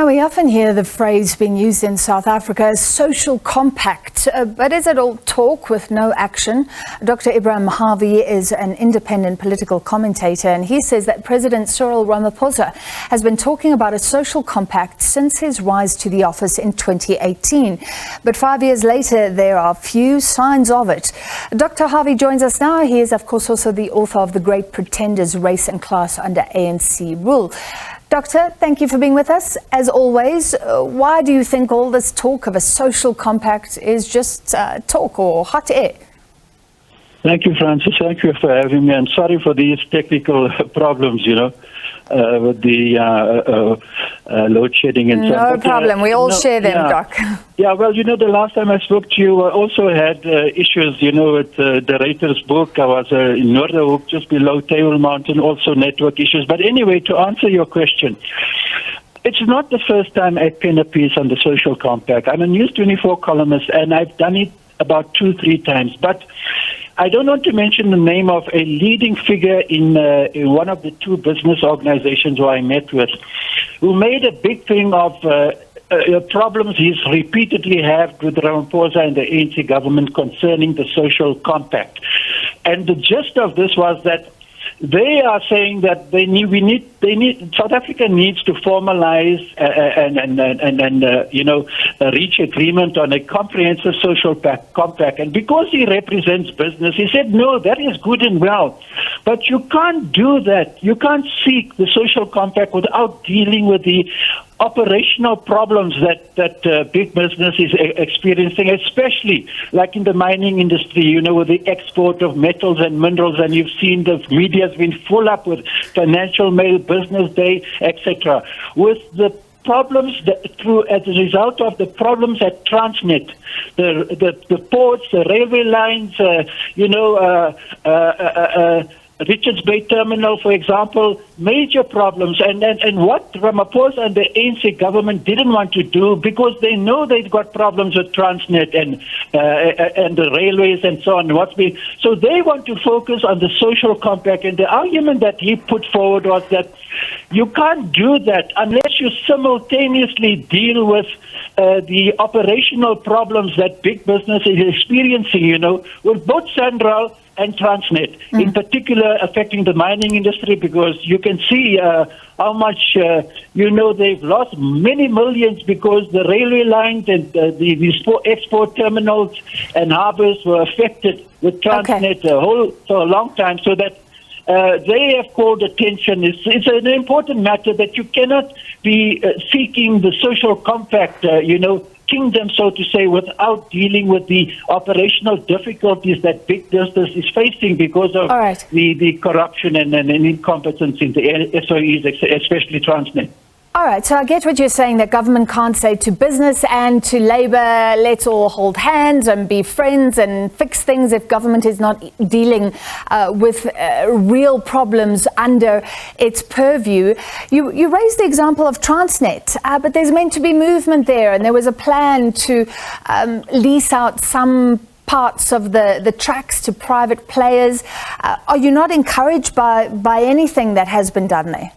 we often hear the phrase being used in South Africa, social compact, but is it all talk with no action? Dr. Ebrahim Harvey is an independent political commentator, and he says that President Cyril Ramaphosa has been talking about a social compact since his rise to the office in 2018. But 5 years later, there are few signs of it. Dr. Harvey joins us now. He is, of course, also the author of The Great Pretenders, Race and Class under ANC Rule. Doctor, thank you for being with us. As always, why do you think all this talk of a social compact is just talk or hot air? Thank you, Francis. Thank you for having me. And sorry for these technical problems, with the load shedding and so on. No problem. We all share them, Doc. Yeah, well, the last time I spoke to you, I also had issues, with the Reuters book. I was in Noorderhoek, just below Table Mountain, also network issues. But anyway, to answer your question, it's not the first time I pen a piece on the social compact. I'm a News 24 columnist, and I've done it about 2-3 times. But I don't want to mention the name of a leading figure in one of the two business organizations who I met with, who made a big thing of problems he's repeatedly had with Ramaphosa and the ANC government concerning the social compact. And the gist of this was that they are saying that South Africa needs to formalize and reach agreement on a comprehensive social compact. And because he represents business, he said, no, that is good and well, but you can't do that. You can't seek the social compact without dealing with the operational problems that big business is experiencing, especially like in the mining industry, with the export of metals and minerals, and you've seen the media's been full up with Financial Mail, Business Day, etc. With the problems as a result of the problems at Transnet, the ports, the railway lines, Richards Bay Terminal, for example, major problems. And what Ramaphosa and the ANC government didn't want to do, because they know they've got problems with Transnet and the railways and so on. So they want to focus on the social compact. And the argument that he put forward was that you can't do that unless you simultaneously deal with the operational problems that big business is experiencing, with both Central and Transnet, in particular affecting the mining industry, because you can see how much, they've lost many millions because the railway lines and the export terminals and harbors were affected with Transnet for a long time, so that they have called attention. It's an important matter that you cannot be seeking the social compact, kingdom, so to say, without dealing with the operational difficulties that big business is facing because of the corruption and incompetence in the SOEs, especially Transnet. All right, so I get what you're saying, that government can't say to business and to labor, let's all hold hands and be friends and fix things if government is not dealing with real problems under its purview. You raised the example of Transnet, but there's meant to be movement there, and there was a plan to lease out some parts of the tracks to private players. Are you not encouraged by anything that has been done there?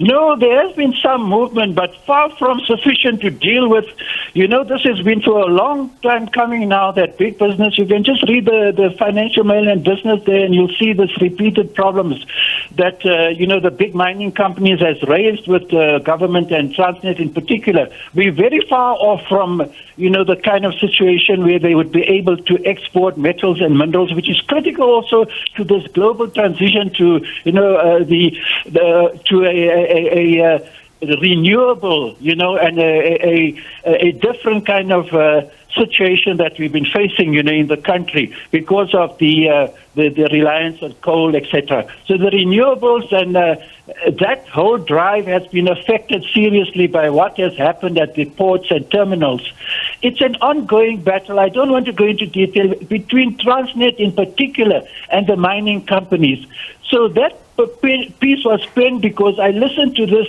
No, there has been some movement, but far from sufficient to deal with. This has been for a long time coming now, that big business, you can just read the Financial Mail and Business Day, and you'll see this repeated problems that, the big mining companies has raised with the government and Transnet in particular. We're very far off from, the kind of situation where they would be able to export metals and minerals, which is critical also to this global transition to, to a renewable, and a different kind of situation that we've been facing, in the country because of the reliance on coal, etc. So the renewables and that whole drive has been affected seriously by what has happened at the ports and terminals. It's an ongoing battle. I don't want to go into detail, between Transnet in particular and the mining companies. So that piece was penned because I listened to this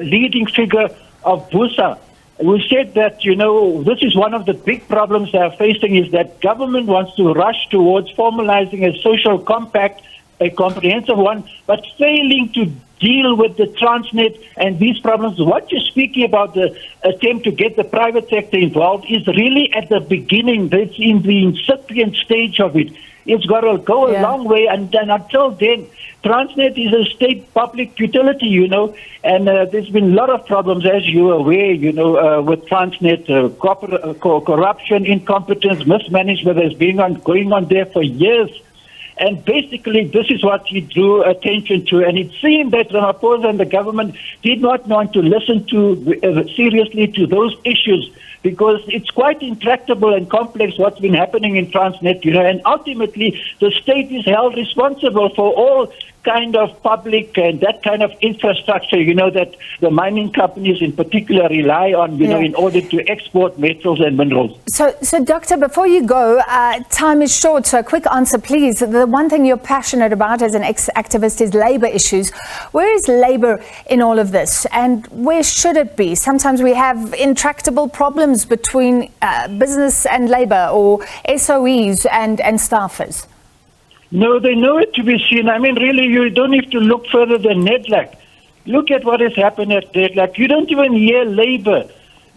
leading figure of BUSA, who said that, this is one of the big problems they are facing, is that government wants to rush towards formalizing a social compact, a comprehensive one, but failing to deal with the Transnet and these problems. What you're speaking about, the attempt to get the private sector involved, is really at the beginning. That's in the incipient stage of it. It's got to go a long way, and until then, Transnet is a state public utility, and there's been a lot of problems, as you're aware, with Transnet, corruption, incompetence, mismanagement that's going on there for years. And basically, this is what he drew attention to. And it seemed that Ramaphosa and the government did not want to listen seriously to those issues, because it's quite intractable and complex what's been happening in Transnet, and ultimately the state is held responsible for all kind of public and that kind of infrastructure, that the mining companies in particular rely on, in order to export metals and minerals. So, Doctor, before you go, time is short, so a quick answer, please. The one thing you're passionate about as an ex-activist is labour issues. Where is labour in all of this, and where should it be? Sometimes we have intractable problems between business and labour, or SOEs and staffers. No, they know it to be seen. I mean, really, you don't have to look further than NEDLAC. Look at what has happened at NEDLAC. You don't even hear labor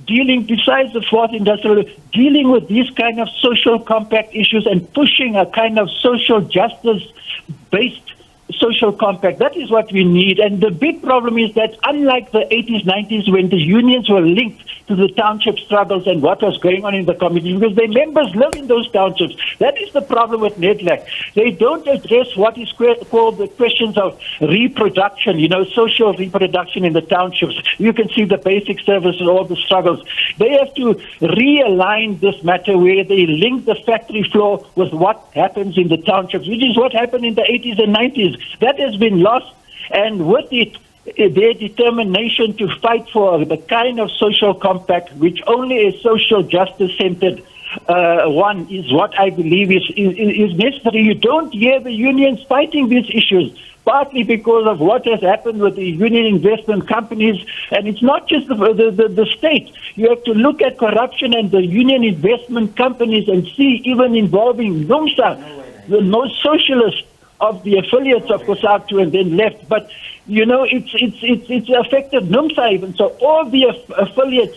dealing, besides the fourth industrial, dealing with these kind of social compact issues and pushing a kind of social justice-based social compact. That is what we need. And the big problem is that unlike the 80s, 90s, when the unions were linked to the township struggles and what was going on in the community, because their members live in those townships. That is the problem with NEDLAC. They don't address what is called the questions of reproduction, social reproduction in the townships. You can see the basic services, all the struggles. They have to realign this matter where they link the factory floor with what happens in the townships, which is what happened in the 80s and 90s. That has been lost, and with it, their determination to fight for the kind of social compact which only a social justice-centered one is what I believe is necessary. You don't hear the unions fighting these issues, partly because of what has happened with the union investment companies. And it's not just the state. You have to look at corruption and the union investment companies and see even involving NUMSA, the most socialist of the affiliates of COSATU, and then left. But, it's affected NUMSA even. So all the affiliates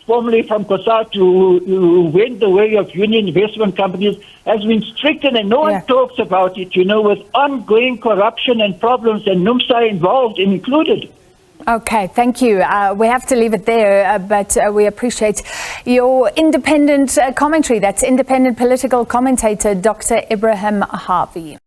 formerly from COSATU who went the way of union investment companies has been stricken, and no one talks about it, with ongoing corruption and problems, and NUMSA involved and included. Okay, thank you. We have to leave it there, but we appreciate your independent commentary. That's independent political commentator, Dr. Ebrahim Harvey.